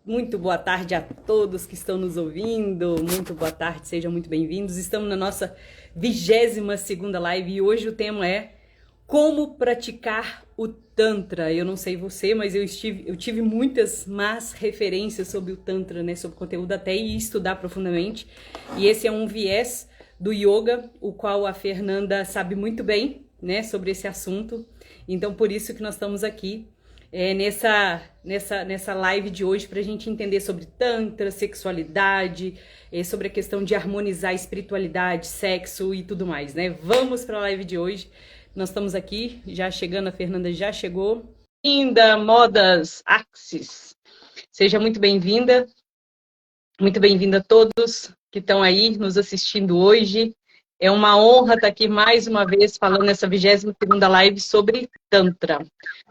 Muito boa tarde a todos que estão nos ouvindo. Muito boa tarde, sejam muito bem-vindos. Estamos na nossa 22ª live e hoje o tema é como praticar o Tantra. Eu não sei você, mas eu tive muitas más referências sobre o Tantra, né? Sobre o conteúdo até e estudar profundamente. E esse é um viés do yoga, o qual a Fernanda sabe muito bem, né? Sobre esse assunto. Então, por isso que nós estamos aqui. Nessa live de hoje para a gente entender sobre Tantra, sexualidade, sobre a questão de harmonizar espiritualidade, sexo e tudo mais, né? Vamos para a live de hoje. Nós estamos aqui, já chegando, a Fernanda já chegou. Linda Modas Axis, seja muito bem-vinda a todos que estão aí nos assistindo hoje. É uma honra estar aqui mais uma vez falando nessa 22ª live sobre Tantra.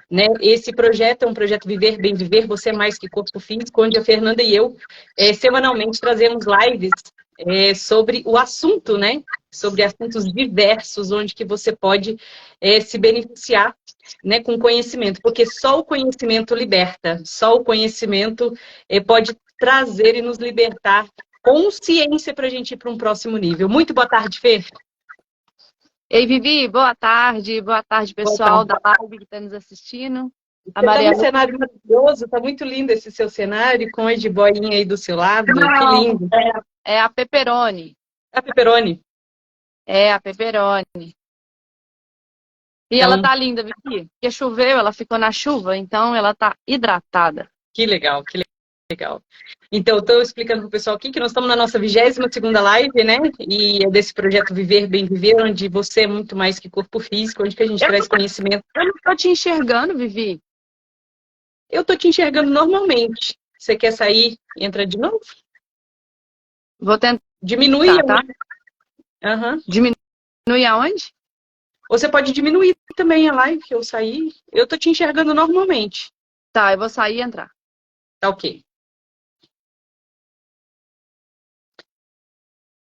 Né? Esse projeto é um projeto Viver Bem Viver, Você é Mais Que Corpo Físico, onde a Fernanda e eu semanalmente trazemos lives sobre o assunto, né? Sobre assuntos diversos, onde que você pode se beneficiar, né, com conhecimento, porque só o conhecimento liberta, só o conhecimento pode trazer e nos libertar consciência para a gente ir para um próximo nível. Muito boa tarde, Fê. Ei, Vivi, boa tarde pessoal da live que está nos assistindo. Você está num cenário maravilhoso, está muito lindo esse seu cenário, com a de boinha aí do seu lado, que lindo. É a Pepperoni. A Pepperoni. É a Pepperoni. E então, ela tá linda, Vivi, porque choveu, ela ficou na chuva, então ela tá hidratada. Que legal, que legal. Então, eu estou explicando para o pessoal aqui que nós estamos na nossa 22ª live, né? E é desse projeto Viver Bem Viver, onde você é muito mais que corpo físico, onde que a gente traz conhecimento. Eu não estou te enxergando, Vivi. Eu estou te enxergando normalmente. Você quer sair? Entra de novo? Vou tentar. Diminui. Tá? Uhum. Diminui aonde? Você pode diminuir também a live, que eu sair. Eu estou te enxergando normalmente. Tá, eu vou sair e entrar. Tá ok.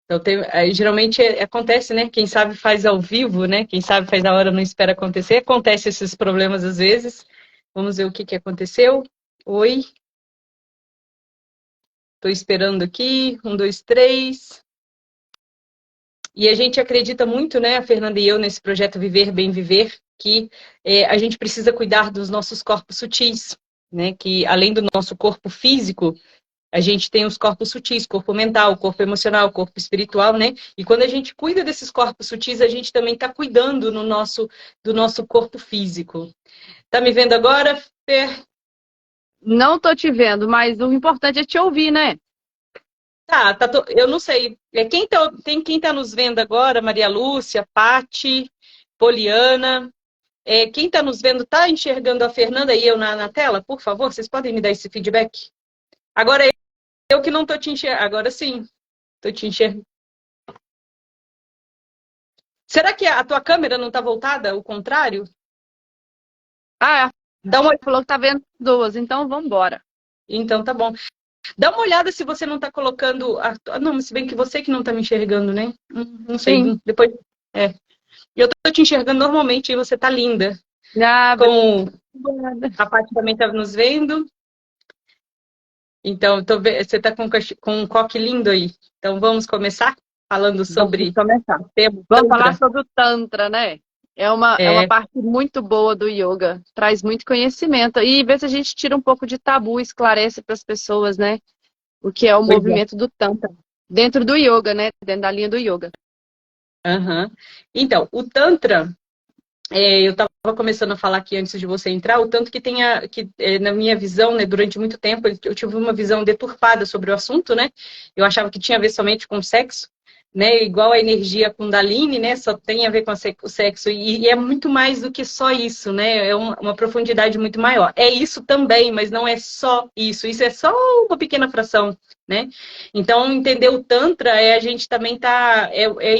Então, geralmente acontece, né? Quem sabe faz ao vivo, né? Quem sabe faz a hora, não espera acontecer. Acontece esses problemas às vezes. Vamos ver o que aconteceu. Oi. Estou esperando aqui. 1, 2, 3. E a gente acredita muito, né, a Fernanda e eu, nesse projeto Viver Bem Viver, que a gente precisa cuidar dos nossos corpos sutis, né? Que além do nosso corpo físico, a gente tem os corpos sutis, corpo mental, corpo emocional, corpo espiritual, né? E quando a gente cuida desses corpos sutis, a gente também está cuidando do nosso corpo físico. Tá me vendo agora, Fer? Não tô te vendo, mas o importante é te ouvir, né? Eu não sei. Quem tá nos vendo agora? Maria Lúcia, Pati, Poliana. Quem está nos vendo está enxergando a Fernanda e eu na tela? Por favor, vocês podem me dar esse feedback? Agora eu que não estou te enxergando. Agora sim, estou te enxergando. Será que a tua câmera não está voltada ao contrário? Dá uma... falou que tá vendo duas, então vamos embora. Então tá bom. Dá uma olhada se você não está colocando... Não, se bem que você que não está me enxergando, né? Não sei. Sim. Depois... Eu estou te enxergando normalmente e você está linda. A Paty também está nos vendo. Então, você está com um coque lindo aí. Então, vamos começar falando sobre... Vamos falar sobre o Tantra, né? É uma parte muito boa do yoga. Traz muito conhecimento. E vê se a gente tira um pouco de tabu, esclarece para as pessoas, né? O que é o movimento do Tantra. Dentro do yoga, né? Dentro da linha do yoga. Uhum. Então, o Tantra... eu estava começando a falar aqui antes de você entrar, o tanto que na minha visão, né, durante muito tempo, eu tive uma visão deturpada sobre o assunto, né? Eu achava que tinha a ver somente com sexo, né? Igual a energia Kundalini, né? Só tem a ver com o sexo. E é muito mais do que só isso, né? É uma profundidade muito maior. É isso também, mas não é só isso. Isso é só uma pequena fração, né? Então, entender o Tantra a gente também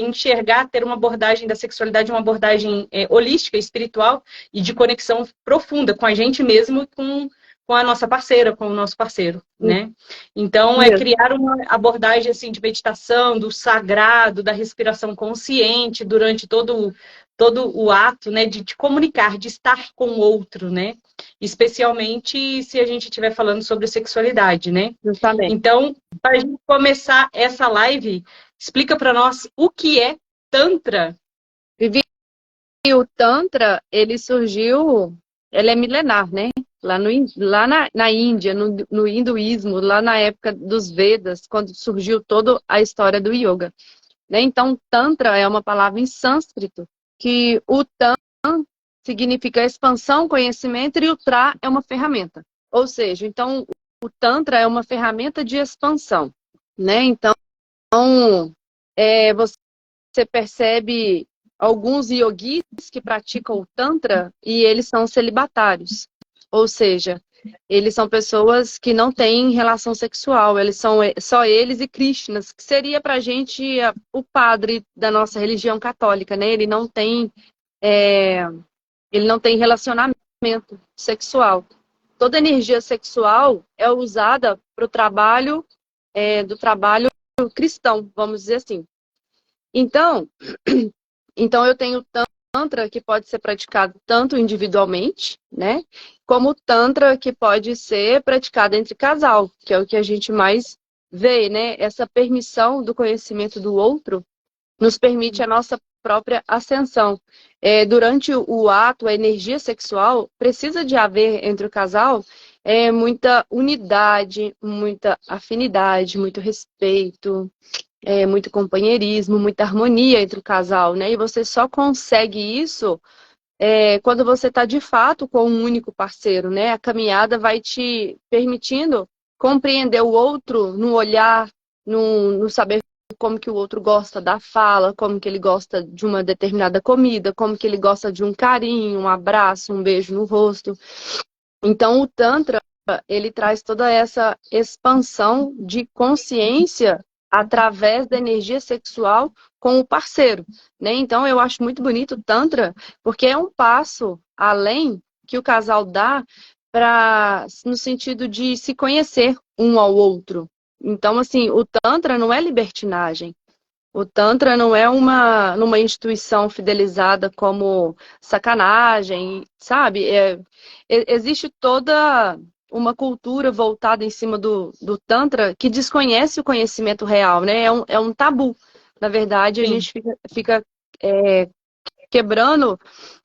enxergar, ter uma abordagem da sexualidade, uma abordagem holística, espiritual e de conexão profunda com a gente mesmo, com a nossa parceira, com o nosso parceiro, né? Então, criar uma abordagem assim de meditação, do sagrado, da respiração consciente durante todo todo o ato, né, de comunicar, de estar com o outro, né? Especialmente se a gente estiver falando sobre sexualidade, né? Justamente. Então, para a gente começar essa live, explica para nós o que é Tantra. E o Tantra, ele surgiu, ele é milenar, né? Lá na Índia, no hinduísmo, lá na época dos Vedas, quando surgiu toda a história do yoga, né? Então, Tantra é uma palavra em sânscrito, que o Tan significa expansão, conhecimento, e o Tra é uma ferramenta. Ou seja, então, o Tantra é uma ferramenta de expansão, né? Então, você percebe alguns yogis que praticam o Tantra e eles são celibatários. Ou seja, eles são pessoas que não têm relação sexual, eles são só eles e Krishnas, que seria pra gente o padre da nossa religião católica, né? Ele não tem relacionamento sexual. Toda energia sexual é usada para o trabalho, do trabalho cristão, vamos dizer assim. Então, eu tenho Tantra que pode ser praticado tanto individualmente, né? Como Tantra que pode ser praticado entre casal, que é o que a gente mais vê, né? Essa permissão do conhecimento do outro nos permite a nossa própria ascensão. Durante o ato, a energia sexual precisa de haver entre o casal muita unidade, muita afinidade, muito respeito, muito companheirismo, muita harmonia entre o casal, né? E você só consegue isso quando você está de fato com um único parceiro, né? A caminhada vai te permitindo compreender o outro no olhar, no saber como que o outro gosta da fala, como que ele gosta de uma determinada comida, como que ele gosta de um carinho, um abraço, um beijo no rosto. Então, o Tantra, ele traz toda essa expansão de consciência através da energia sexual com o parceiro, né? Então, eu acho muito bonito o Tantra, porque é um passo além que o casal dá no sentido de se conhecer um ao outro. Então, assim, o Tantra não é libertinagem. O Tantra não é numa instituição fidelizada como sacanagem, sabe? Existe toda uma cultura voltada em cima do Tantra que desconhece o conhecimento real, né? É um tabu. Na verdade, a Sim. gente fica quebrando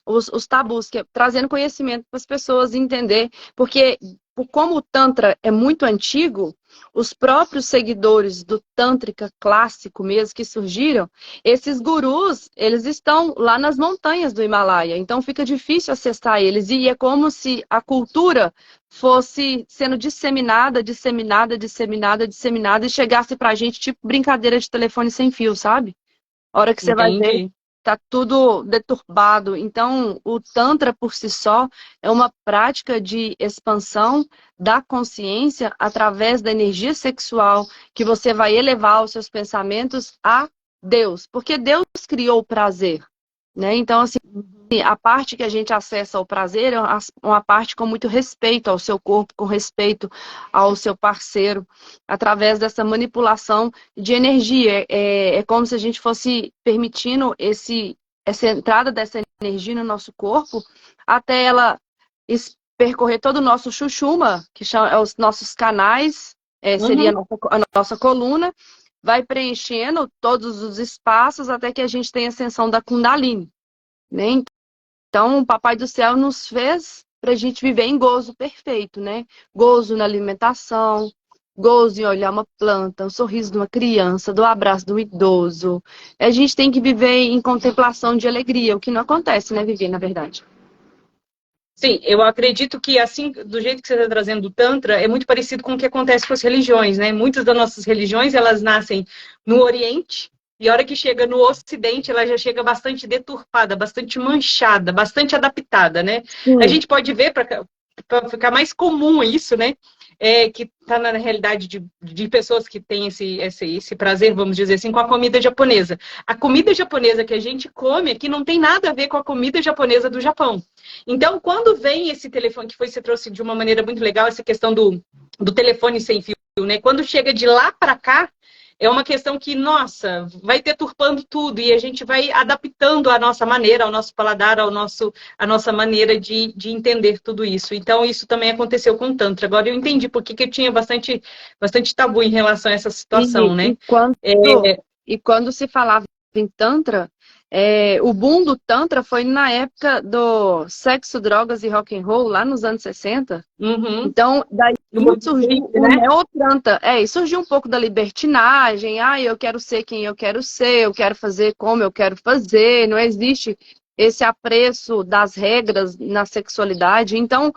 os tabus, trazendo conhecimento para as pessoas entender. Porque, como o Tantra é muito antigo, os próprios seguidores do Tântrica clássico mesmo que surgiram, esses gurus, eles estão lá nas montanhas do Himalaia, então fica difícil acessar eles. E é como se a cultura fosse sendo disseminada, e chegasse pra gente tipo brincadeira de telefone sem fio, sabe? A hora que você vai ver, Entendi. tá tudo deturbado. Então, o Tantra por si só é uma prática de expansão da consciência através da energia sexual, que você vai elevar os seus pensamentos a Deus, porque Deus criou o prazer, né? Então, assim, a parte que a gente acessa ao prazer é uma parte com muito respeito ao seu corpo, com respeito ao seu parceiro, através dessa manipulação de energia. É como se a gente fosse permitindo essa entrada dessa energia no nosso corpo até ela percorrer todo o nosso chuchuma, que é os nossos canais, seria Uhum. a nossa coluna, vai preenchendo todos os espaços até que a gente tenha a ascensão da Kundalini, né? Então, o Papai do Céu nos fez para a gente viver em gozo perfeito, né? Gozo na alimentação, gozo em olhar uma planta, o sorriso de uma criança, do abraço de um idoso. A gente tem que viver em contemplação de alegria, o que não acontece, né, Vivi, na verdade. Sim, eu acredito que assim, do jeito que você está trazendo o Tantra, é muito parecido com o que acontece com as religiões, né? Muitas das nossas religiões, elas nascem no Oriente, e a hora que chega no Ocidente, ela já chega bastante deturpada, bastante manchada, bastante adaptada, né? A Sim. gente pode ver, para ficar mais comum isso, né? Que está na realidade de pessoas que têm esse prazer, vamos dizer assim, com a comida japonesa. A comida japonesa que a gente come aqui não tem nada a ver com a comida japonesa do Japão. Então, quando vem esse telefone, que você trouxe de uma maneira muito legal, essa questão do telefone sem fio, né? Quando chega de lá para cá, é uma questão que, nossa, vai deturpando tudo e a gente vai adaptando a nossa maneira, ao nosso paladar, a nossa maneira de entender tudo isso. Então, isso também aconteceu com o Tantra. Agora eu entendi por que eu tinha bastante tabu em relação a essa situação, né? E quando se falava em Tantra, o boom do Tantra foi na época do sexo, drogas e rock and roll, lá nos anos 60. Uhum. Então, daí surgiu o Neotantra. E surgiu um pouco da libertinagem. Eu quero ser quem eu quero fazer como eu quero fazer. Não existe esse apreço das regras na sexualidade. Então,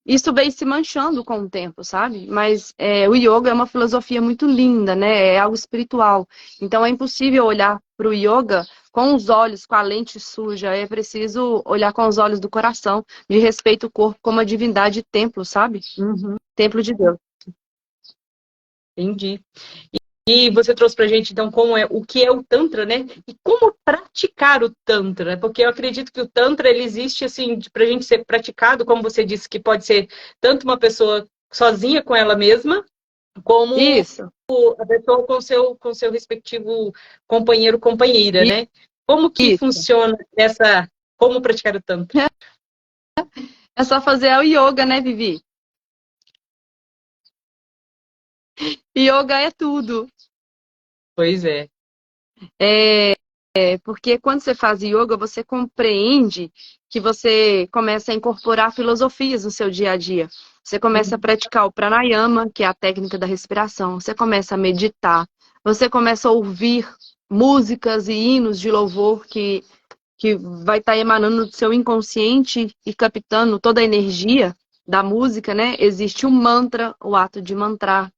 isso veio se manchando com o tempo, sabe? Mas o yoga é uma filosofia muito linda, né? É algo espiritual. Então, é impossível olhar para o yoga com os olhos, com a lente suja. É preciso olhar com os olhos do coração, de respeito ao corpo como a divindade templo, sabe? Uhum. Templo de Deus. Entendi. E você trouxe pra gente, então, o que é o Tantra, né? E como praticar o Tantra. Porque eu acredito que o Tantra, ele existe, assim, pra gente ser praticado, como você disse, que pode ser tanto uma pessoa sozinha com ela mesma, como Isso. a pessoa com seu respectivo companheiro, companheira, né? Como que funciona como praticar o Tantra? É só fazer o yoga, né, Vivi? Yoga é tudo. Pois é. Porque quando você faz yoga, você compreende que você começa a incorporar filosofias no seu dia a dia. Você começa a praticar o pranayama, que é a técnica da respiração. Você começa a meditar. Você começa a ouvir músicas e hinos de louvor que vai estar emanando do seu inconsciente e captando toda a energia da música, né? Existe o mantra, o ato de mantrar.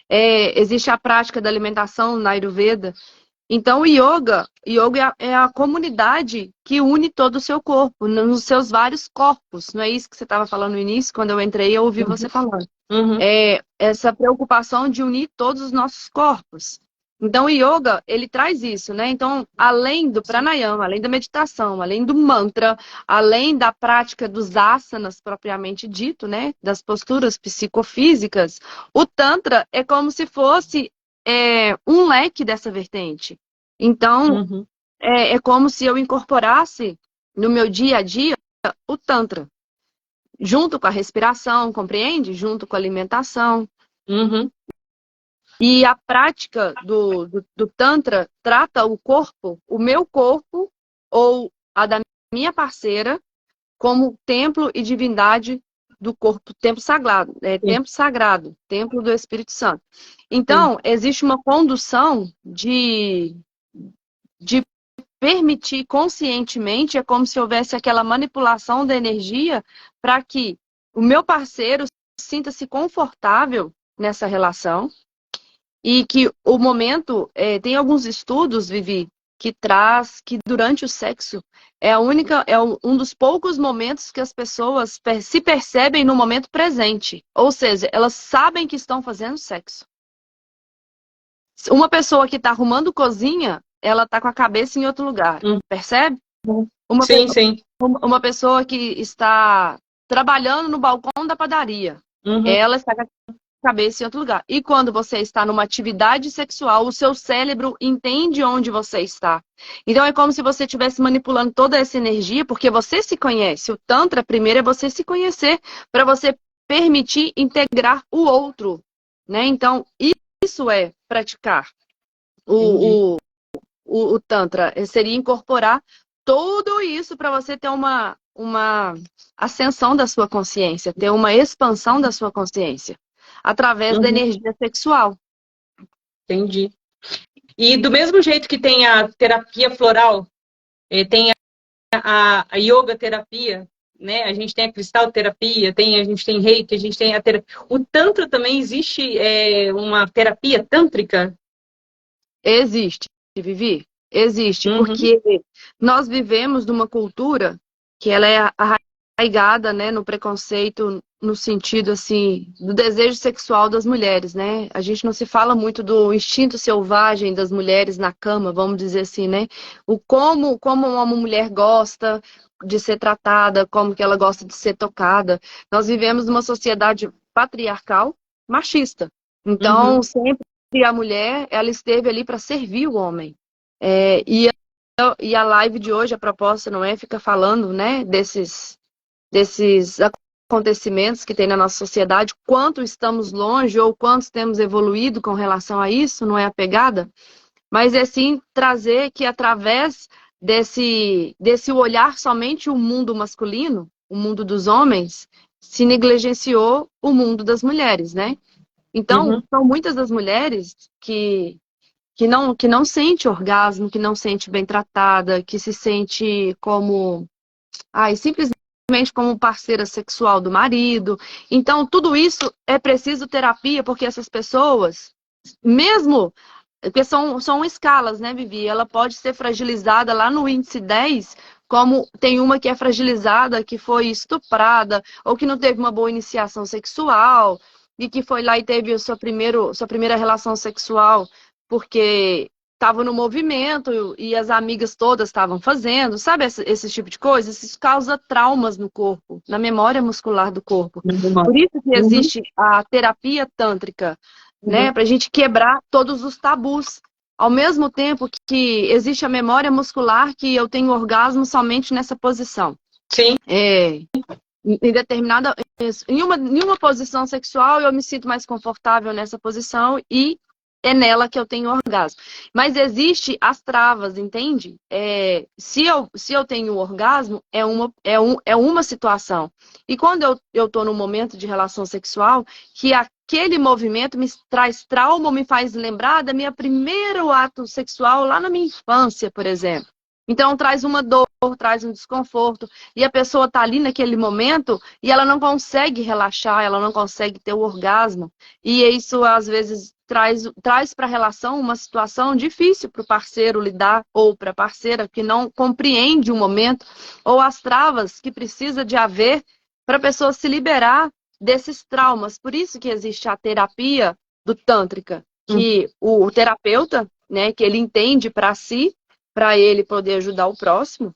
Existe a prática da alimentação na Ayurveda. Então, o yoga é a comunidade que une todo o seu corpo, nos seus vários corpos. Não é isso que você estava falando no início? Quando eu entrei, eu ouvi você falando. Uhum. Essa preocupação de unir todos os nossos corpos. Então, o yoga, ele traz isso, né? Então, além do pranayama, além da meditação, além do mantra, além da prática dos asanas propriamente dito, né? Das posturas psicofísicas, o tantra é como se fosse um leque dessa vertente. Então, é como se eu incorporasse no meu dia a dia o tantra, junto com a respiração, compreende? Junto com a alimentação. Uhum. E a prática do Tantra trata o corpo, o meu corpo, ou a da minha parceira, como templo e divindade do corpo, templo sagrado, templo do Espírito Santo. Então, existe uma condução de permitir conscientemente, é como se houvesse aquela manipulação da energia para que o meu parceiro sinta-se confortável nessa relação. E que o momento, tem alguns estudos, Vivi, que traz que durante o sexo é um dos poucos momentos que as pessoas se percebem no momento presente. Ou seja, elas sabem que estão fazendo sexo. Uma pessoa que está arrumando cozinha, ela está com a cabeça em outro lugar. Percebe? Sim. Uma pessoa que está trabalhando no balcão da padaria, ela está com a cabeça em outro lugar. E quando você está numa atividade sexual, o seu cérebro entende onde você está. Então é como se você estivesse manipulando toda essa energia, porque você se conhece. O Tantra, primeiro, é você se conhecer, para você permitir integrar o outro, né? Então, isso é praticar o Tantra. Seria incorporar tudo isso para você ter uma ascensão da sua consciência, ter uma expansão da sua consciência, através da energia sexual. Entendi. E do mesmo jeito que tem a terapia floral, tem a yoga terapia, né? A gente tem a cristal terapia, a gente tem reiki, a gente tem a terapia. O Tantra também existe uma terapia tântrica? Existe, Vivi. Existe, porque nós vivemos numa cultura que ela é arraigada, né, no preconceito, no sentido, assim, do desejo sexual das mulheres, né? A gente não se fala muito do instinto selvagem das mulheres na cama, vamos dizer assim, né? Como uma mulher gosta de ser tratada, como que ela gosta de ser tocada. Nós vivemos numa sociedade patriarcal, machista. Então, sempre a mulher, ela esteve ali para servir o homem. E a live de hoje, a proposta não é ficar falando, né, desses acontecimentos que tem na nossa sociedade, quanto estamos longe ou quanto temos evoluído com relação a isso, não é a pegada, mas é sim trazer que através desse olhar somente o mundo masculino, o mundo dos homens, se negligenciou o mundo das mulheres, né? Então, são muitas das mulheres que não sente orgasmo, que não sente bem tratada, que se sente como, simplesmente como parceira sexual do marido. Então, tudo isso é preciso terapia, porque essas pessoas, mesmo, porque são escalas, né, Vivi? Ela pode ser fragilizada lá no índice 10, como tem uma que é fragilizada, que foi estuprada, ou que não teve uma boa iniciação sexual, e que foi lá e teve a sua primeira relação sexual porque estava no movimento e as amigas todas estavam fazendo, sabe esse tipo de coisa? Isso causa traumas no corpo, na memória muscular do corpo. Por isso que existe a terapia tântrica, né? Para a gente quebrar todos os tabus. Ao mesmo tempo que existe a memória muscular que eu tenho orgasmo somente nessa posição. Sim. Em determinada... Em uma posição sexual eu me sinto mais confortável nessa posição e é nela que eu tenho orgasmo. Mas existe as travas, entende? Se eu tenho orgasmo, é uma situação. E quando eu tô no momento de relação sexual, que aquele movimento me traz trauma, me faz lembrar da minha primeiro ato sexual lá na minha infância, por exemplo. Então traz uma dor, traz um desconforto, e a pessoa tá ali naquele momento e ela não consegue relaxar, ela não consegue ter o orgasmo. E isso às vezes traz para a relação uma situação difícil para o parceiro lidar, ou para a parceira que não compreende o momento, ou as travas que precisa de haver para a pessoa se liberar desses traumas. Por isso que existe a terapia do Tântrica, que o terapeuta, né, que ele entende para si, para ele poder ajudar o próximo,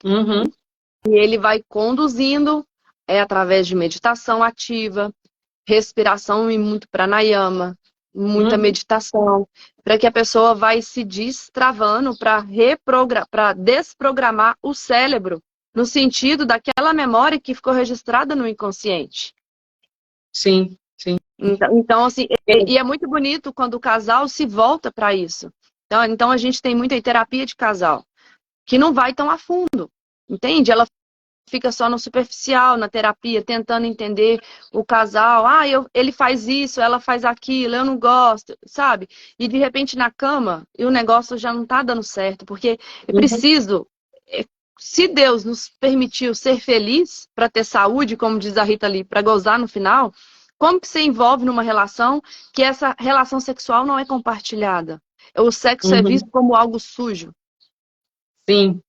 e ele vai conduzindo através de meditação ativa, respiração e muito pranayama, muita meditação, para que a pessoa vai se destravando para desprogramar o cérebro, no sentido daquela memória que ficou registrada no inconsciente. Sim, sim. Então assim, e é muito bonito quando o casal se volta para isso. Então a gente tem muita terapia de casal, que não vai tão a fundo, entende? Ela fica só no superficial, na terapia, tentando entender o casal. Ele faz isso, ela faz aquilo, eu não gosto, sabe? E de repente na cama, e o negócio já não tá dando certo, porque é preciso... Se Deus nos permitiu ser feliz para ter saúde, como diz a Rita ali, para gozar no final, como que você envolve numa relação que essa relação sexual não é compartilhada? O sexo é visto como algo sujo. Sim.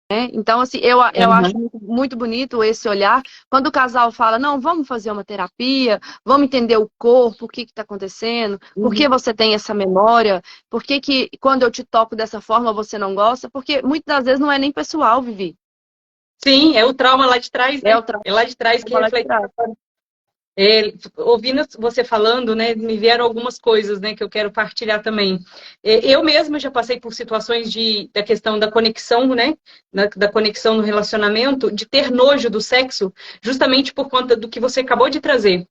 Então, assim, eu acho muito bonito esse olhar. Quando o casal fala, não, vamos fazer uma terapia, vamos entender o corpo, o que está acontecendo, por que você tem essa memória, por que quando eu te toco dessa forma você não gosta, porque muitas das vezes não é nem pessoal, Vivi. Sim, é o trauma lá de trás, né? É lá de trás que reflete. Ouvindo você falando, né, me vieram algumas coisas, né, que eu quero partilhar também. Eu mesma já passei por situações da questão da conexão, né, da conexão no relacionamento, de ter nojo do sexo, justamente por conta do que você acabou de trazer.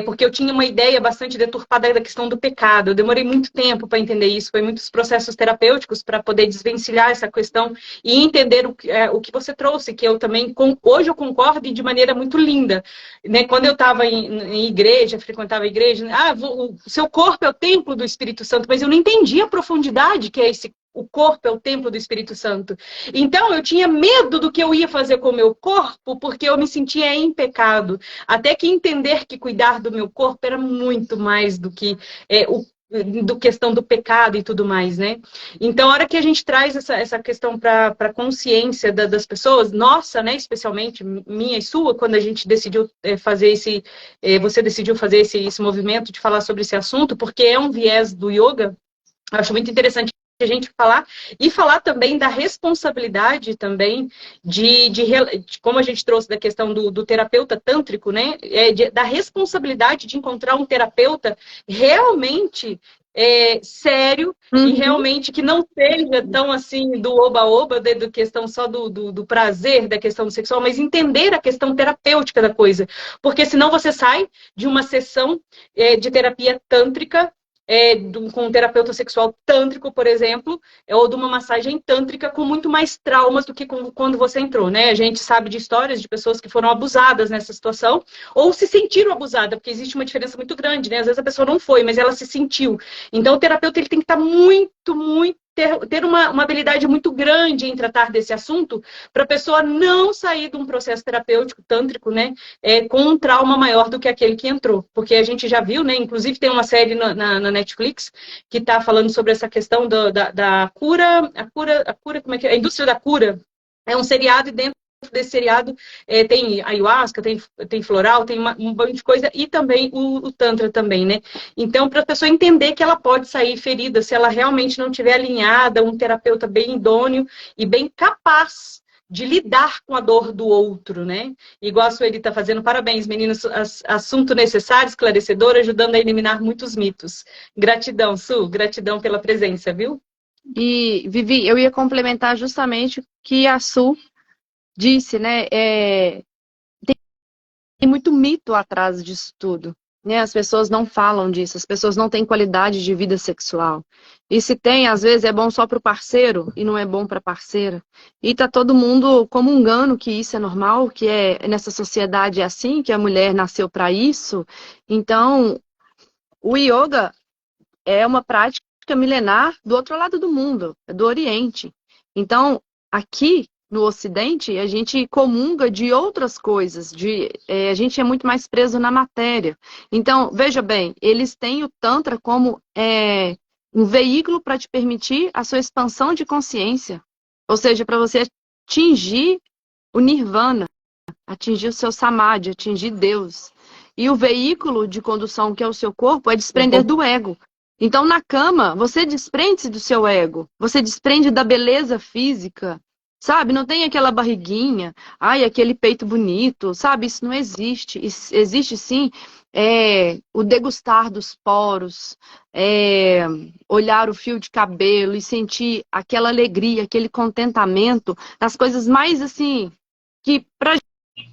Porque eu tinha uma ideia bastante deturpada da questão do pecado. Eu demorei muito tempo para entender isso, foi muitos processos terapêuticos para poder desvencilhar essa questão e entender o que você trouxe, que eu também, hoje eu concordo e de maneira muito linda. Né? Quando eu estava em igreja, frequentava a igreja, o seu corpo é o templo do Espírito Santo, mas eu não entendia a profundidade que é o corpo é o templo do Espírito Santo. Então, eu tinha medo do que eu ia fazer com o meu corpo, porque eu me sentia em pecado. Até que entender que cuidar do meu corpo era muito mais do que do questão do pecado e tudo mais, né? Então, a hora que a gente traz essa questão para a consciência das pessoas, nossa, né, especialmente minha e sua, quando a gente decidiu fazer você decidiu fazer esse movimento de falar sobre esse assunto, porque é um viés do yoga, eu acho muito interessante a gente falar, e falar também da responsabilidade também de como a gente trouxe da questão do terapeuta tântrico, né? Da responsabilidade de encontrar um terapeuta realmente sério e realmente que não seja tão assim do oba-oba, da questão só do prazer, da questão sexual, mas entender a questão terapêutica da coisa. Porque senão você sai de uma sessão de terapia tântrica com um terapeuta sexual tântrico, por exemplo, ou de uma massagem tântrica com muito mais traumas do que quando você entrou, né? A gente sabe de histórias de pessoas que foram abusadas nessa situação ou se sentiram abusadas, porque existe uma diferença muito grande, né? Às vezes a pessoa não foi, mas ela se sentiu. Então o terapeuta ele tem que estar ter uma habilidade muito grande em tratar desse assunto para a pessoa não sair de um processo terapêutico tântrico, né, com um trauma maior do que aquele que entrou. Porque a gente já viu, né, inclusive tem uma série na Netflix que está falando sobre essa questão da cura, como é que é? A indústria da cura. É um seriado e dentro desse seriado tem ayahuasca, tem floral, tem um monte de coisa, e também o Tantra também, né? Então, para a pessoa entender que ela pode sair ferida se ela realmente não tiver alinhada, um terapeuta bem idôneo e bem capaz de lidar com a dor do outro, né? Igual a Sueli está fazendo. Parabéns, meninas. Assunto necessário, esclarecedor, ajudando a eliminar muitos mitos. Gratidão, Su. Gratidão pela presença, viu? E, Vivi, eu ia complementar justamente o que a Su disse, né? Tem muito mito atrás disso tudo, né? As pessoas não falam disso, as pessoas não têm qualidade de vida sexual. E se tem, às vezes é bom só para o parceiro e não é bom para a parceira. E tá todo mundo comungando que isso é normal, que nessa sociedade é assim, que a mulher nasceu para isso. Então, o yoga é uma prática milenar do outro lado do mundo, é do Oriente. Então, aqui no Ocidente, a gente comunga de outras coisas, a gente é muito mais preso na matéria. Então, veja bem, eles têm o Tantra como um veículo para te permitir a sua expansão de consciência. Ou seja, para você atingir o Nirvana, atingir o seu Samadhi, atingir Deus. E o veículo de condução, que é o seu corpo, é desprender do ego. Então, na cama, você desprende-se do seu ego, você desprende da beleza física, sabe? Não tem aquela barriguinha, ai, aquele peito bonito, sabe? Isso não existe. Existe, sim, o degustar dos poros, olhar o fio de cabelo e sentir aquela alegria, aquele contentamento nas coisas mais, assim, que pra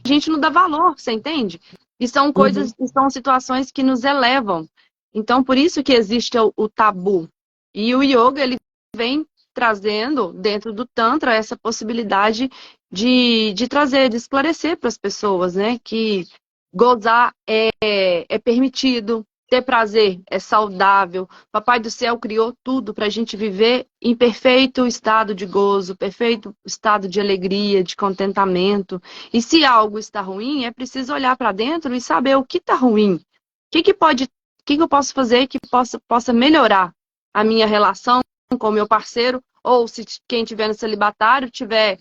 gente não dá valor, você entende? E são coisas, são situações que nos elevam. Então, por isso que existe o tabu. E o yoga, ele vem trazendo, dentro do Tantra, essa possibilidade de trazer, de esclarecer para as pessoas, né? Que gozar é permitido, ter prazer é saudável. Papai do Céu criou tudo para a gente viver em perfeito estado de gozo, perfeito estado de alegria, de contentamento. E se algo está ruim, é preciso olhar para dentro e saber o que está ruim. O que eu posso fazer que possa melhorar a minha relação com o meu parceiro, ou se quem tiver no celibatário tiver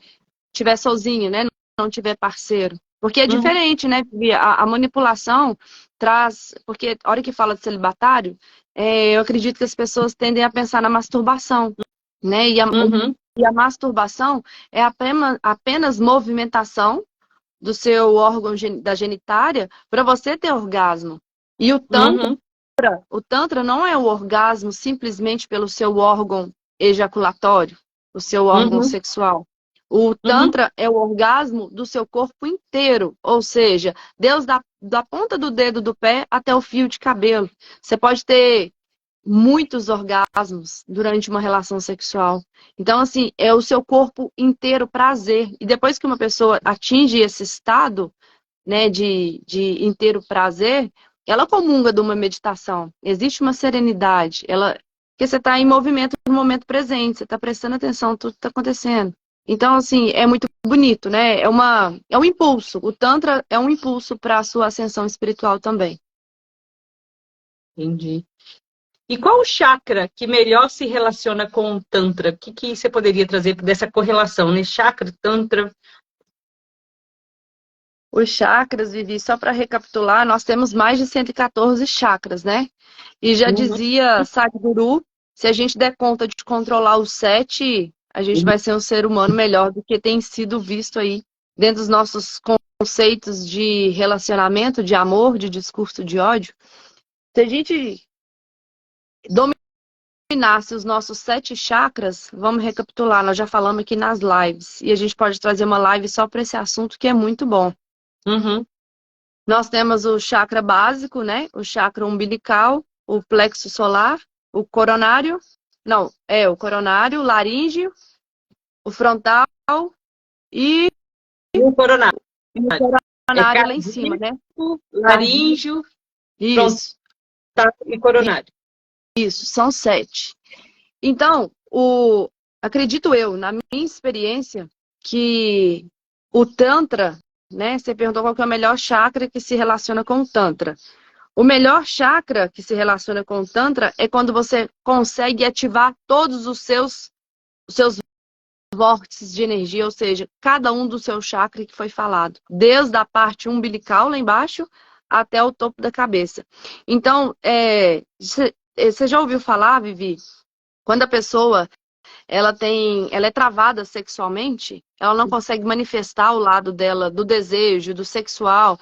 sozinho, né? Não tiver parceiro. Porque é diferente, né? A manipulação traz... Porque a hora que fala de celibatário, eu acredito que as pessoas tendem a pensar na masturbação, né? E a masturbação é apenas movimentação do seu órgão da genitária para você ter orgasmo. E o Tantra não é o orgasmo simplesmente pelo seu órgão ejaculatório, o seu órgão sexual. O Tantra é o orgasmo do seu corpo inteiro, ou seja, Deus da ponta do dedo do pé até o fio de cabelo. Você pode ter muitos orgasmos durante uma relação sexual. Então, assim, é o seu corpo inteiro prazer. E depois que uma pessoa atinge esse estado, né, de inteiro prazer, ela comunga de uma meditação. Existe uma serenidade. Porque você está em movimento no momento presente, você está prestando atenção em tudo que está acontecendo. Então, assim, é muito bonito, né? É um impulso. O Tantra é um impulso para a sua ascensão espiritual também. Entendi. E qual o chakra que melhor se relaciona com o Tantra? O que você poderia trazer dessa correlação, né? Chakra, Tantra. Os chakras, Vivi, só para recapitular, nós temos mais de 114 chakras, né? E já dizia Sadhguru se a gente der conta de controlar os 7, a gente vai ser um ser humano melhor do que tem sido visto aí dentro dos nossos conceitos de relacionamento, de amor, de discurso de ódio. Se a gente dominasse os nossos 7 chakras, vamos recapitular, nós já falamos aqui nas lives, e a gente pode trazer uma live só para esse assunto que é muito bom. Nós temos o chakra básico, né? O chakra umbilical, o plexo solar, o coronário, o coronário, o laríngeo, o frontal e o coronário. O coronário lá em cima, né? Laríngeo, isso. E coronário. Isso, são 7. Então, acredito eu, na minha experiência, que o Tantra, né? Você perguntou qual que é o melhor chakra que se relaciona com o Tantra. O melhor chakra que se relaciona com o Tantra é quando você consegue ativar todos os seus vórtices de energia, ou seja, cada um do seu chakra que foi falado, desde a parte umbilical lá embaixo até o topo da cabeça. Então, você já ouviu falar, Vivi, quando a pessoa ela é travada sexualmente, ela não consegue manifestar o lado dela, do desejo, do sexual,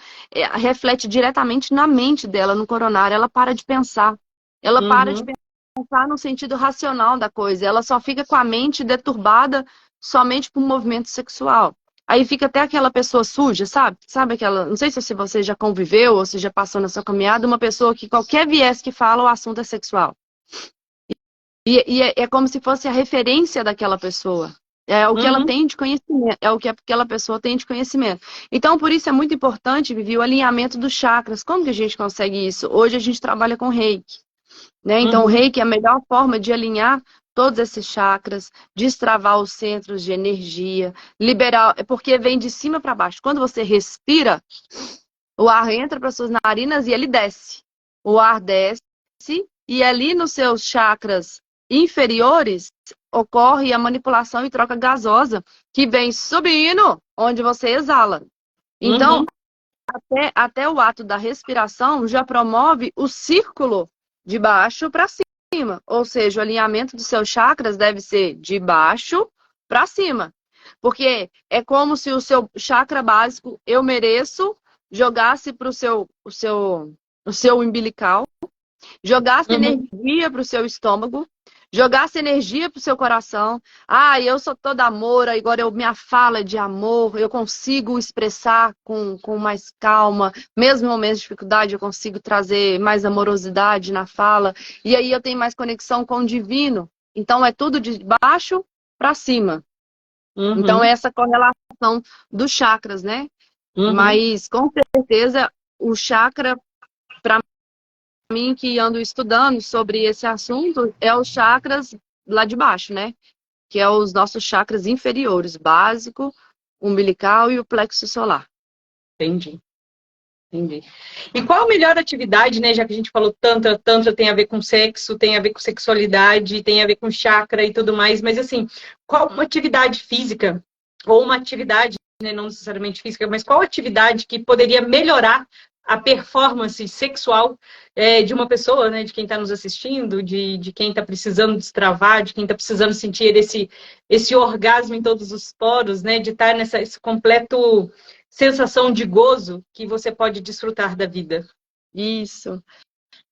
reflete diretamente na mente dela, no coronário, ela para de pensar. Ela para de pensar no sentido racional da coisa, ela só fica com a mente deturbada somente por um movimento sexual. Aí fica até aquela pessoa suja, sabe? Sabe aquela, não sei se você já conviveu ou se já passou na sua caminhada, uma pessoa que qualquer viés que fala, o assunto é sexual. E é como se fosse a referência daquela pessoa. É o que ela tem de conhecimento. É o que aquela pessoa tem de conhecimento. Então, por isso é muito importante, Vivi, o alinhamento dos chakras. Como que a gente consegue isso? Hoje a gente trabalha com Reiki. Né? Então, o Reiki é a melhor forma de alinhar todos esses chakras, destravar os centros de energia, liberar, porque vem de cima para baixo. Quando você respira, o ar entra para suas narinas e ele desce. O ar desce e ali nos seus chakras inferiores ocorre a manipulação e troca gasosa que vem subindo onde você exala. Então, até o ato da respiração já promove o círculo de baixo para cima. Ou seja, o alinhamento dos seus chakras deve ser de baixo para cima. Porque é como se o seu chakra básico, eu mereço, jogasse para o seu umbilical, jogasse energia para o seu estômago, jogasse energia para o seu coração. Ah, eu sou toda amor, agora minha fala é de amor, eu consigo expressar com mais calma, mesmo em momentos de dificuldade eu consigo trazer mais amorosidade na fala, e aí eu tenho mais conexão com o divino. Então é tudo de baixo para cima. Então é essa correlação dos chakras, né? Mas com certeza o chakra, para mim que ando estudando sobre esse assunto, é os chakras lá de baixo, né? Que é os nossos chakras inferiores, básico, umbilical e o plexo solar. Entendi. E qual a melhor atividade, né? Já que a gente falou Tantra tem a ver com sexo, tem a ver com sexualidade, tem a ver com chakra e tudo mais, mas assim, qual uma atividade física, ou uma atividade, né, não necessariamente física, mas qual atividade que poderia melhorar a performance sexual de uma pessoa, né, de quem está nos assistindo, de quem está precisando destravar, de quem está precisando sentir esse orgasmo em todos os poros, né, de estar nessa completo sensação de gozo que você pode desfrutar da vida. Isso.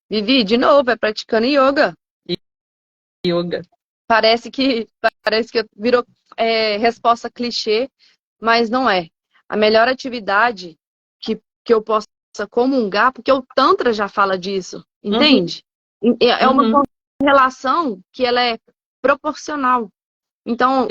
Vivi, de novo, é praticando yoga. Yoga. Parece que virou resposta clichê, mas não é. A melhor atividade que eu posso comungar, porque o Tantra já fala disso, entende? É uma relação que ela é proporcional. Então,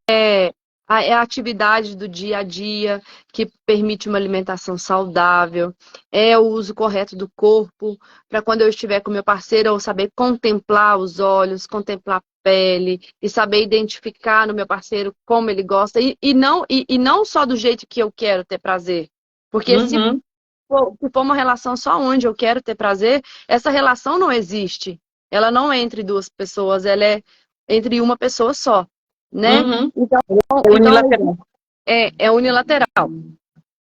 é a atividade do dia a dia que permite uma alimentação saudável, é o uso correto do corpo, para quando eu estiver com meu parceiro, eu saber contemplar os olhos, contemplar a pele, e saber identificar no meu parceiro como ele gosta, e não só do jeito que eu quero ter prazer. Porque se for uma relação só onde eu quero ter prazer, essa relação não existe. Ela não é entre duas pessoas, ela é entre uma pessoa só. Né? Então, unilateral. É unilateral.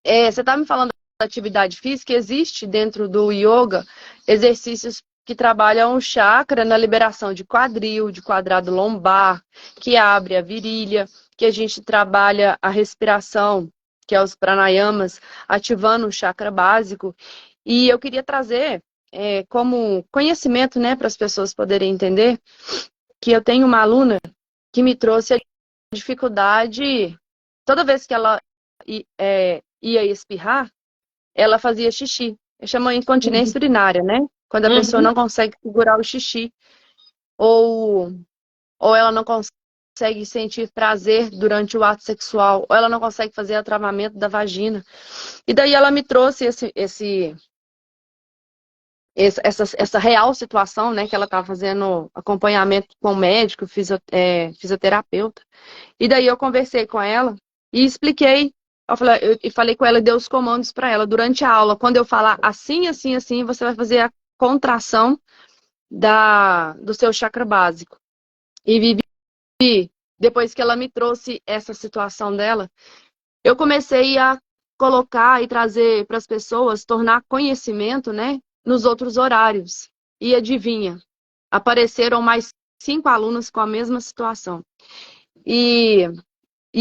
Você está me falando da atividade física, existe dentro do yoga exercícios que trabalham o chakra na liberação de quadril, de quadrado lombar, que abre a virilha, que a gente trabalha a respiração, que é os pranayamas, ativando o chakra básico. E eu queria trazer como conhecimento, né, para as pessoas poderem entender, que eu tenho uma aluna que me trouxe a dificuldade, toda vez que ela ia espirrar, ela fazia xixi. Eu chamo incontinência urinária, né? Quando a pessoa não consegue segurar o xixi. Ou ela não consegue sentir prazer durante o ato sexual. Ou ela não consegue fazer atravamento da vagina. E daí ela me trouxe essa real situação, né? Que ela estava fazendo acompanhamento com o médico, fisioterapeuta. E daí eu conversei com ela e expliquei. Eu falei com ela e dei os comandos para ela durante a aula. Quando eu falar assim, assim, assim, você vai fazer a contração do seu chakra básico. E Vivi, depois que ela me trouxe essa situação dela, eu comecei a colocar e trazer para as pessoas, tornar conhecimento, né, nos outros horários. E adivinha, apareceram mais 5 alunas com a mesma situação. E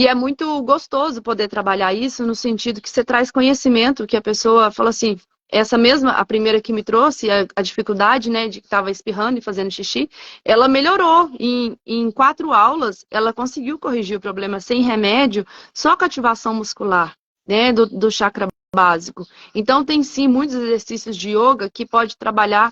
é muito gostoso poder trabalhar isso no sentido que você traz conhecimento, que a pessoa fala assim, essa mesma, a primeira que me trouxe, a dificuldade, né, de que estava espirrando e fazendo xixi, ela melhorou. Em 4 aulas, ela conseguiu corrigir o problema sem remédio, só com ativação muscular, né, do chakra básico. Então, tem sim muitos exercícios de yoga que pode trabalhar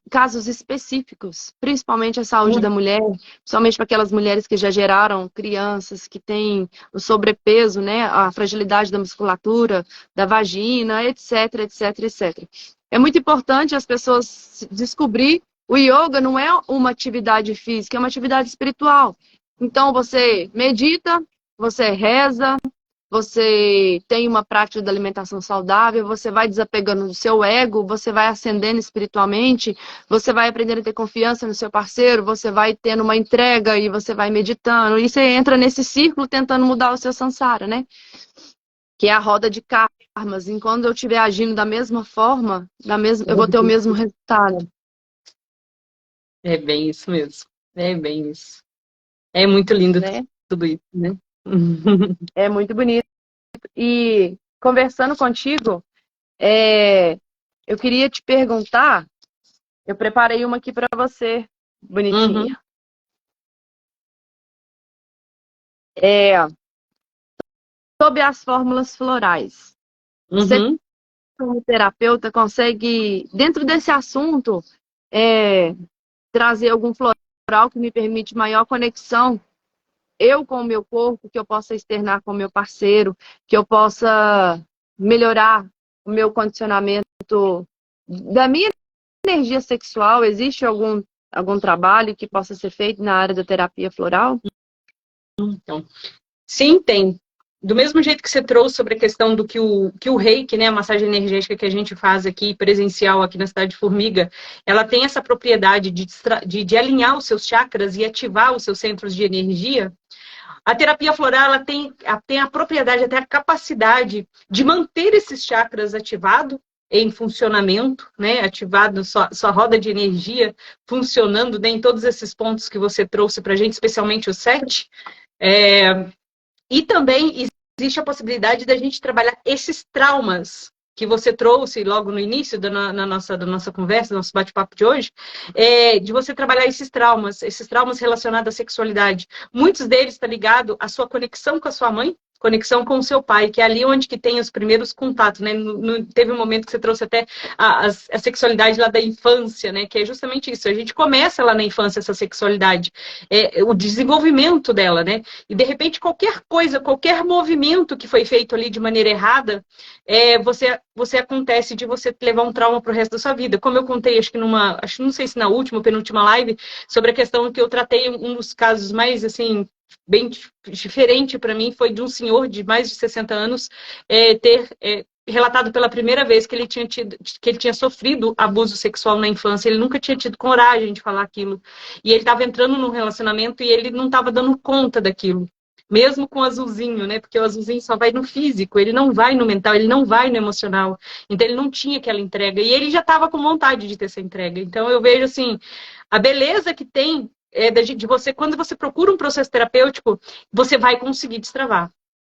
casos específicos, principalmente a saúde da mulher, principalmente para aquelas mulheres que já geraram crianças, que têm o sobrepeso, né, a fragilidade da musculatura, da vagina, etc, etc, etc. É muito importante as pessoas descobrir o yoga não é uma atividade física, é uma atividade espiritual. Então, você medita, você reza, você tem uma prática de alimentação saudável, você vai desapegando do seu ego, você vai ascendendo espiritualmente, você vai aprendendo a ter confiança no seu parceiro, você vai tendo uma entrega e você vai meditando, e você entra nesse círculo tentando mudar o seu samsara, né? Que é a roda de karmas. E quando eu estiver agindo da mesma forma, eu vou ter o mesmo resultado. É bem isso mesmo. É bem isso. É muito lindo, né? Tudo isso, né? É muito bonito. E conversando contigo, eu queria te perguntar, eu preparei uma aqui para você, bonitinha. Sobre as fórmulas florais. Você, como terapeuta, consegue, dentro desse assunto, trazer algum floral que me permite maior conexão, eu com o meu corpo, que eu possa externar com o meu parceiro, que eu possa melhorar o meu condicionamento da minha energia sexual? Existe algum trabalho que possa ser feito na área da terapia floral? Então, sim, tem. Do mesmo jeito que você trouxe sobre a questão do que o reiki, né, a massagem energética que a gente faz aqui, presencial aqui na cidade de Formiga, ela tem essa propriedade de alinhar os seus chakras e ativar os seus centros de energia. A terapia floral ela tem a propriedade, até a capacidade de manter esses chakras ativados, em funcionamento, né, ativado sua roda de energia funcionando, né, em todos esses pontos que você trouxe para a gente, especialmente os 7. E também existe a possibilidade da gente trabalhar esses traumas que você trouxe logo no início da nossa conversa, do nosso bate-papo de hoje, de você trabalhar esses traumas relacionados à sexualidade. Muitos deles estão ligados à sua conexão com a sua mãe, conexão com o seu pai, que é ali onde que tem os primeiros contatos, né? Teve um momento que você trouxe até a sexualidade lá da infância, né? Que é justamente isso. A gente começa lá na infância essa sexualidade, o desenvolvimento dela, né? E de repente qualquer coisa, qualquer movimento que foi feito ali de maneira errada, você acontece de você levar um trauma para o resto da sua vida. Como eu contei, não sei se na última ou penúltima live, sobre a questão que eu tratei, um dos casos mais, assim, bem diferente para mim, foi de um senhor de mais de 60 anos ter relatado pela primeira vez que ele tinha sofrido abuso sexual na infância. Ele nunca tinha tido coragem de falar aquilo. E ele estava entrando num relacionamento e ele não estava dando conta daquilo. mesmo com o azulzinho, né? Porque o azulzinho só vai no físico, ele não vai no mental, ele não vai no emocional. Então ele não tinha aquela entrega. E ele já estava com vontade de ter essa entrega. Então eu vejo assim, a beleza que tem de você, quando você procura um processo terapêutico, você vai conseguir destravar.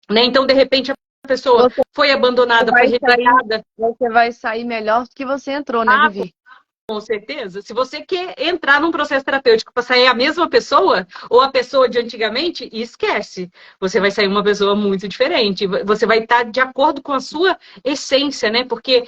Né? Então, de repente, a pessoa foi abandonada, foi rejeitada. Você vai sair melhor do que você entrou, né, Vivi? Com certeza. Se você quer entrar num processo terapêutico para sair a mesma pessoa, ou a pessoa de antigamente, esquece. Você vai sair uma pessoa muito diferente. Você vai estar de acordo com a sua essência, né? Porque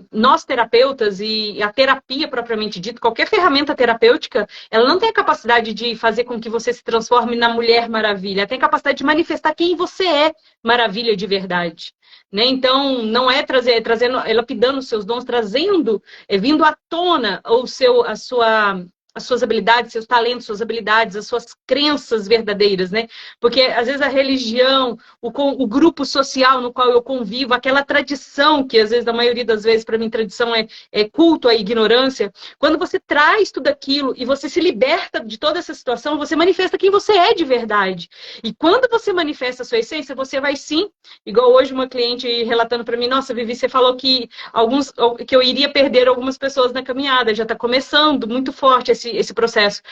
nós terapeutas e a terapia propriamente dita, qualquer ferramenta terapêutica, ela não tem a capacidade de fazer com que você se transforme na Mulher Maravilha. Ela tem a capacidade de manifestar quem você é, maravilha de verdade. Né? Então, não é trazendo, lapidando os seus dons, trazendo, vindo à tona as suas habilidades, seus talentos, suas habilidades, as suas crenças verdadeiras, né? Porque, às vezes, a religião, o grupo social no qual eu convivo, aquela tradição, que, às vezes, a maioria das vezes, para mim, tradição é culto à ignorância, quando você traz tudo aquilo e você se liberta de toda essa situação, você manifesta quem você é de verdade. E quando você manifesta a sua essência, você vai sim, igual hoje uma cliente relatando para mim, nossa, Vivi, você falou que eu iria perder algumas pessoas na caminhada, já está começando muito forte esse processo.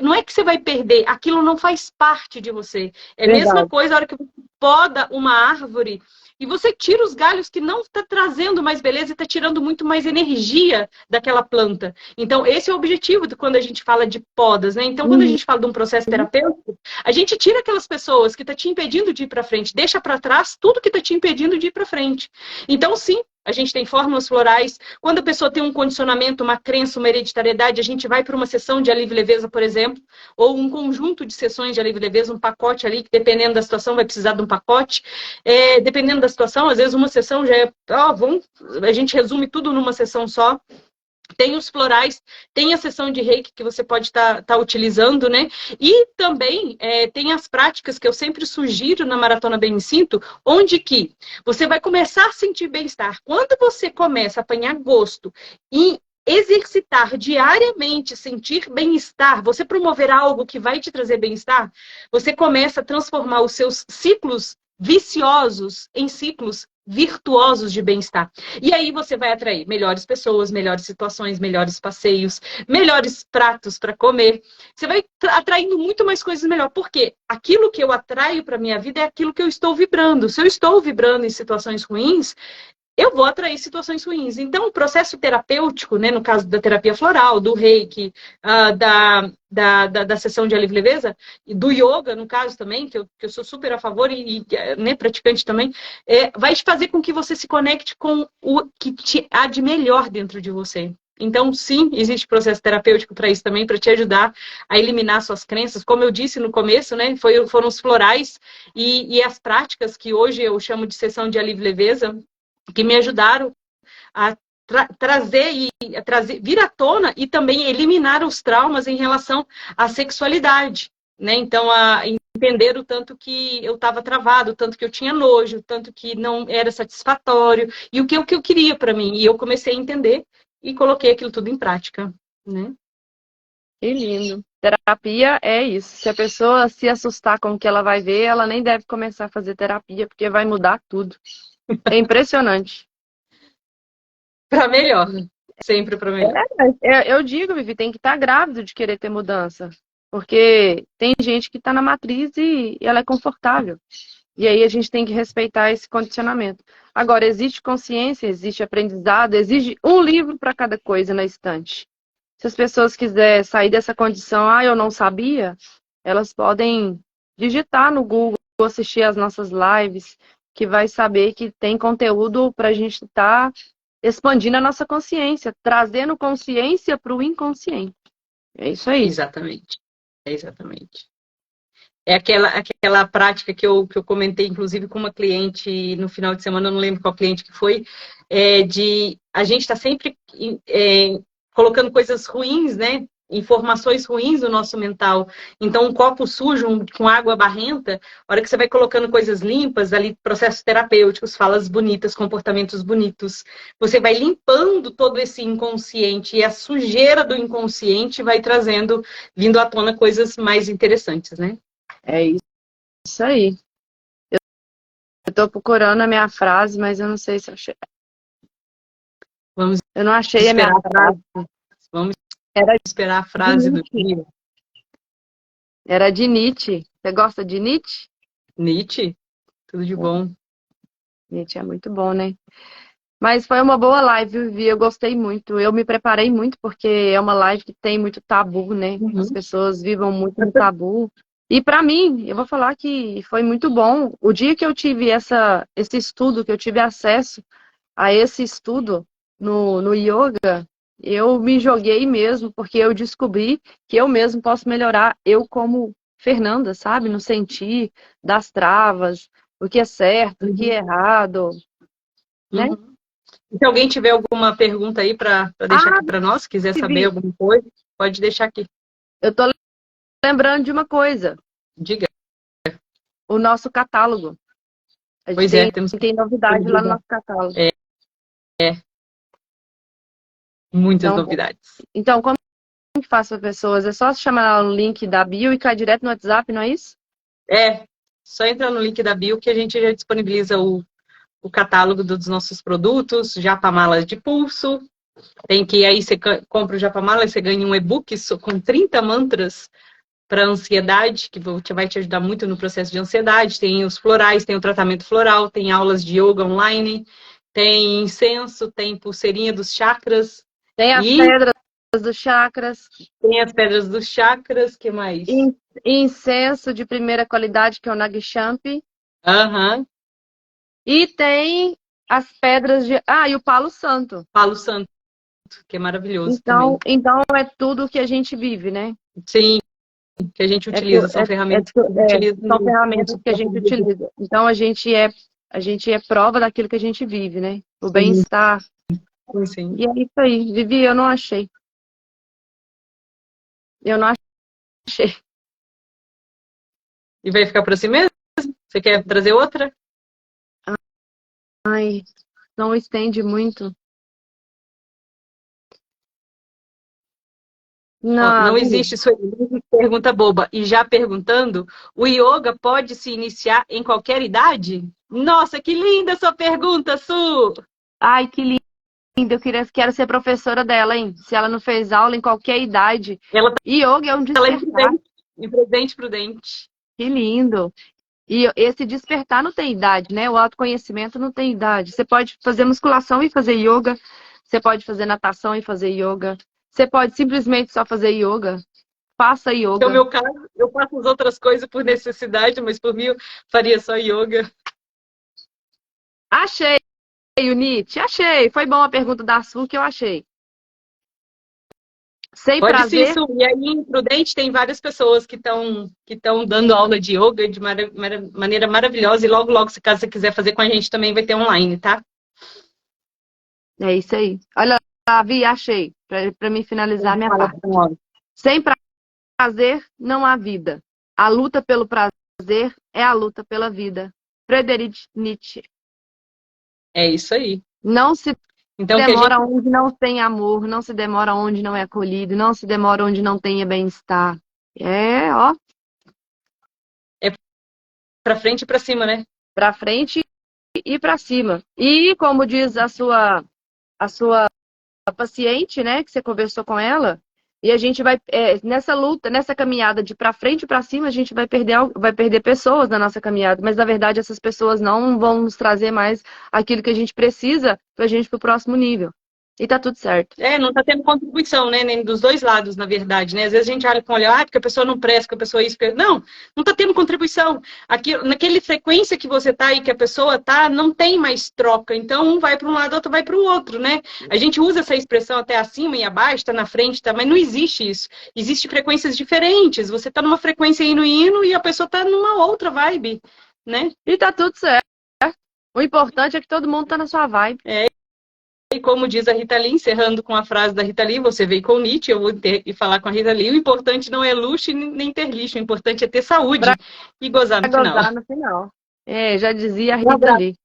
Não é que você vai perder, aquilo não faz parte de você. É a mesma coisa a hora que você poda uma árvore e você tira os galhos que não está trazendo mais beleza e está tirando muito mais energia daquela planta. Então, esse é o objetivo quando a gente fala de podas, né? Então, quando a gente fala de um processo terapêutico, a gente tira aquelas pessoas que estão te impedindo de ir para frente, deixa para trás tudo que está te impedindo de ir para frente. Então, sim, a gente tem fórmulas florais. Quando a pessoa tem um condicionamento, uma crença, uma hereditariedade, a gente vai para uma sessão de alívio e leveza, por exemplo, ou um conjunto de sessões de alívio e leveza, um pacote ali, que dependendo da situação vai precisar de um pacote. Dependendo da situação, às vezes uma sessão já é... a gente resume tudo numa sessão só. Tem os florais, tem a sessão de reiki que você pode estar utilizando, né? E também tem as práticas que eu sempre sugiro na Maratona Bem Me Sinto, onde que você vai começar a sentir bem-estar. Quando você começa a apanhar gosto e exercitar diariamente, sentir bem-estar, você promover algo que vai te trazer bem-estar, você começa a transformar os seus ciclos viciosos em ciclos virtuosos de bem-estar. E aí você vai atrair melhores pessoas, melhores situações, melhores passeios, melhores pratos para comer. Você vai atraindo muito mais coisas melhor. Porque aquilo que eu atraio para minha vida é aquilo que eu estou vibrando. Se eu estou vibrando em situações ruins, eu vou atrair situações ruins. Então, o processo terapêutico, né, no caso da terapia floral, do reiki, da sessão de alívio e leveza, e do yoga, no caso também, que eu sou super a favor e né, praticante também, vai fazer com que você se conecte com o que há de melhor dentro de você. Então, sim, existe processo terapêutico para isso também, para te ajudar a eliminar suas crenças. Como eu disse no começo, né, foram os florais e as práticas que hoje eu chamo de sessão de alívio e leveza, que me ajudaram a vir à tona e também eliminar os traumas em relação à sexualidade, né? Então, a entender o tanto que eu estava travado, o tanto que eu tinha nojo, o tanto que não era satisfatório, e o que eu queria para mim. E eu comecei a entender e coloquei aquilo tudo em prática, né? Que lindo. Terapia é isso. Se a pessoa se assustar com o que ela vai ver, ela nem deve começar a fazer terapia, porque vai mudar tudo. É impressionante. Para melhor, sempre para melhor. Eu digo, Vivi, tem que estar grávido de querer ter mudança. Porque tem gente que está na matriz e ela é confortável. E aí a gente tem que respeitar esse condicionamento. Agora, existe consciência, existe aprendizado, exige um livro para cada coisa na estante. Se as pessoas quiserem sair dessa condição, eu não sabia, elas podem digitar no Google, assistir as nossas lives, que vai saber que tem conteúdo para a gente estar expandindo a nossa consciência, trazendo consciência para o inconsciente. É isso aí. Exatamente. Exatamente. É aquela prática que eu comentei, inclusive, com uma cliente no final de semana, eu não lembro qual cliente que foi, de a gente está sempre colocando coisas ruins, né? Informações ruins no nosso mental. Então, um copo sujo com água barrenta, a hora que você vai colocando coisas limpas, ali, processos terapêuticos, falas bonitas, comportamentos bonitos, você vai limpando todo esse inconsciente e a sujeira do inconsciente vai trazendo, vindo à tona coisas mais interessantes, né? É isso isso aí. Eu tô procurando a minha frase, mas eu não sei se eu achei. Eu não achei a minha frase. Vamos Era esperar a frase do dia. Era de Nietzsche. Você gosta de Nietzsche? Nietzsche? Tudo de bom. Nietzsche é muito bom, né? Mas foi uma boa live, Vivi. Eu gostei muito. Eu me preparei muito, porque é uma live que tem muito tabu, né? As pessoas vivem muito no tabu. E para mim, eu vou falar que foi muito bom. O dia que eu tive esse estudo, que eu tive acesso a esse estudo no yoga, eu me joguei mesmo, porque eu descobri que eu mesmo posso melhorar, eu como Fernanda, sabe? No sentir das travas, o que é certo, o que é errado, né? Se alguém tiver alguma pergunta aí para deixar aqui para nós, quiser saber alguma coisa, pode deixar aqui. Eu tô lembrando de uma coisa. Diga. O nosso catálogo. Tem novidade lá no nosso catálogo. Muitas novidades. Então, como que faz para pessoas? É só chamar o link da bio e cair direto no WhatsApp, não é isso? Só entrar no link da bio que a gente já disponibiliza o catálogo dos nossos produtos, japamalas de pulso. Tem que aí você compra o japamala e você ganha um e-book com 30 mantras para ansiedade, que vai te ajudar muito no processo de ansiedade. Tem os florais, tem o tratamento floral, tem aulas de yoga online, tem incenso, tem pulseirinha dos chakras. Tem as pedras dos chakras. Tem as pedras dos chakras, que mais? Incenso de primeira qualidade, que é o Nagshampi. E tem as pedras de... e o Palo Santo. Palo Santo, que é maravilhoso também. Então é tudo que a gente vive, né? Sim, que a gente utiliza, são ferramentas são ferramentas que a gente utiliza. Então a gente é prova daquilo que a gente vive, né? O bem-estar. Sim. E é isso aí. Vivi, eu não achei. E vai ficar por assim mesmo? Você quer trazer outra? Ai, não estende muito. Não existe isso aí, pergunta boba. E já perguntando, o yoga pode se iniciar em qualquer idade? Nossa, que linda sua pergunta, Su! Ai, que lindo. Eu quero ser professora dela, hein? Se ela não fez aula em qualquer idade. Yoga é um despertar. Em presente prudente. Que lindo. E esse despertar não tem idade, né? O autoconhecimento não tem idade. Você pode fazer musculação e fazer yoga. Você pode fazer natação e fazer yoga. Você pode simplesmente só fazer yoga. Faça yoga. No meu caso, eu faço as outras coisas por necessidade, mas por mim eu faria só yoga. Achei, Unite. Achei. Foi bom a pergunta da Su que eu achei. Sem pode prazer. Sim, Su. E aí, em Prudente, tem várias pessoas que estão dando aula de yoga de maneira maravilhosa. E logo, logo, se caso você quiser fazer com a gente, também vai ter online, tá? É isso aí. Olha lá, Vi, achei. Para me finalizar minha parte. Sem prazer, não há vida. A luta pelo prazer é a luta pela vida. Friedrich Nietzsche. É isso aí. Não se demora onde não tem amor, não se demora onde não é acolhido, não se demora onde não tenha bem-estar. É pra frente e pra cima, né? Pra frente e pra cima. E como diz a sua paciente, né, que você conversou com ela, e a gente vai, nessa luta, nessa caminhada de pra frente e pra cima, a gente vai perder pessoas na nossa caminhada, mas na verdade essas pessoas não vão nos trazer mais aquilo que a gente precisa pra gente pro próximo nível. E tá tudo certo. Não tá tendo contribuição, né? Nem dos dois lados, na verdade, né? Às vezes a gente olha com o olhar, porque a pessoa não presta, que a pessoa isso, não tá tendo contribuição. Naquela frequência que você tá e que a pessoa tá, não tem mais troca. Então, um vai para um lado, outro vai para o outro, né? A gente usa essa expressão até acima e abaixo, tá na frente, tá, mas não existe isso. Existem frequências diferentes. Você tá numa frequência indo e a pessoa tá numa outra vibe, né? E tá tudo certo. O importante é que todo mundo tá na sua vibe. E como diz a Rita Lee, encerrando com a frase da Rita Lee, você veio com Nietzsche, eu vou falar com a Rita Lee, o importante não é luxo nem ter lixo, o importante é ter saúde e gozar no final. Já dizia a Rita Lee.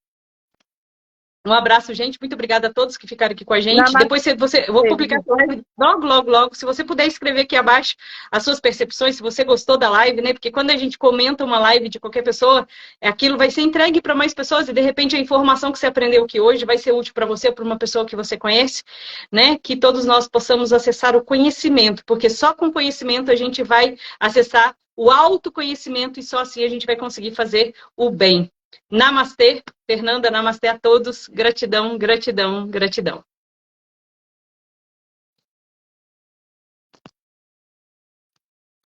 Um abraço, gente. Muito obrigada a todos que ficaram aqui com a gente. Depois eu vou publicar a live logo, logo, logo. Se você puder escrever aqui abaixo as suas percepções, se você gostou da live, né? Porque quando a gente comenta uma live de qualquer pessoa, aquilo vai ser entregue para mais pessoas e, de repente, a informação que você aprendeu aqui hoje vai ser útil para você ou para uma pessoa que você conhece, né? Que todos nós possamos acessar o conhecimento, porque só com conhecimento a gente vai acessar o autoconhecimento e só assim a gente vai conseguir fazer o bem. Namastê, Fernanda, namastê a todos. Gratidão, gratidão, gratidão.